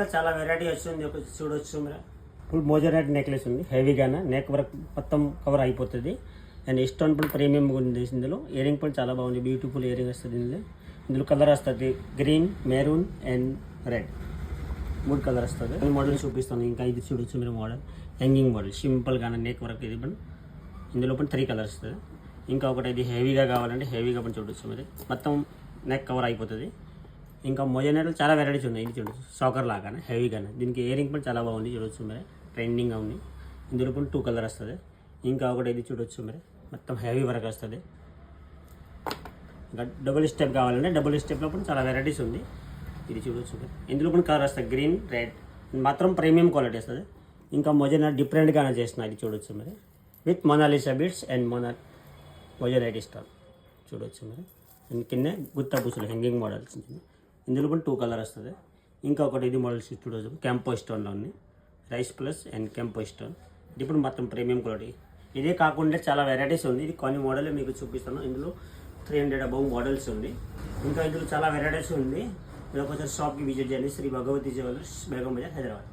నెక్లెస్లో చాలా వెరైటీ వస్తుంది. ఒక చూడొచ్చు మీరు, ఫుల్ మోజరైట్ నెక్లెస్ ఉంది. హెవీగానే నెక్ వర్క్ మొత్తం కవర్ అయిపోతుంది. అండ్ స్టోన్ కూడా ప్రీమియం ఉంది. ఇందులో ఇయరింగ్ కూడా చాలా బాగుంది. బ్యూటిఫుల్ ఇయరింగ్ వస్తుంది. ఇందులో కలర్ వస్తుంది green, maroon and red, 3 colour వస్తుంది. మోడల్ చూపిస్తాను. ఇంకా ఇది చూడొచ్చు మీరు, మోడల్ హ్యాంగింగ్ మోడల్ సింపుల్గానే నెక్ వర్క్. ఇది पण ఇందులో पण 3 కలర్ వస్తుంది. ఇంకా ఒకటి ఇది హెవీగా కావాలంటే హెవీగా पण చూడొచ్చు మీరు, మొత్తం నెక్ కవర్ అయిపోతుంది. ఇంకా మొజనైట్లో చాలా వెరైటీస్ ఉన్నాయి. ఇది చూడొచ్చు సాకర్ లాగానే హెవీగానే. దీనికి ఇయరింగ్ కూడా చాలా బాగుంది. చూడొచ్చు మీరు, ట్రెండింగ్గా ఉంది. ఇందులో पण 2 కలర్ వస్తుంది. ఇంకా ఒకటి ఇది చూడొచ్చు మీరు, మొత్తం హెవీ వర్క్ వస్తుంది. ఇంకా డబుల్ స్టెప్ కావాలంటే డబుల్ స్టెప్లో కూడా చాలా వెరైటీస్ ఉంది. ఇది చూడొచ్చు మీరు, ఇందులో కూడా కలర్ వస్తుంది గ్రీన్, రెడ్, మాత్రం ప్రీమియం క్వాలిటీ వస్తుంది. ఇంకా మొజైనా డిఫరెంట్గానే చేసిన. ఇది చూడొచ్చు మీరు, విత్ మొనాలిసా బీడ్స్ అండ్ మొజరైట్ స్టోన్ చూడొచ్చు మీరు. కింద గుత్తా పూసలు హ్యాంగింగ్ మోడల్స్. ఇందులో కూడా 2 కలర్ వస్తుంది. ఇంకా ఒకటి ఇది మోడల్స్ చూడొచ్చు, క్యాంపో స్టోన్లో ఉంది. రైస్ ప్లస్ అండ్ క్యాంపో స్టోన్. ఇది ఇప్పుడు మొత్తం ప్రీమియం క్వాలిటీ. ఇదే కాకుండా చాలా వెరైటీస్ ఉంది. ఇది కొన్ని మోడల్ మీకు చూపిస్తాను. ఇందులో 300 అబౌవ్ మోడల్స్ ఉంది. ఇంకా ఇందులో చాలా వెరైటీస్ ఉంది. మీరు ఒకసారి షాప్కి విజిట్ చేయండి. శ్రీ భగవతి జ్యువెలర్స్, బేగం బజార్, హైదరాబాద్.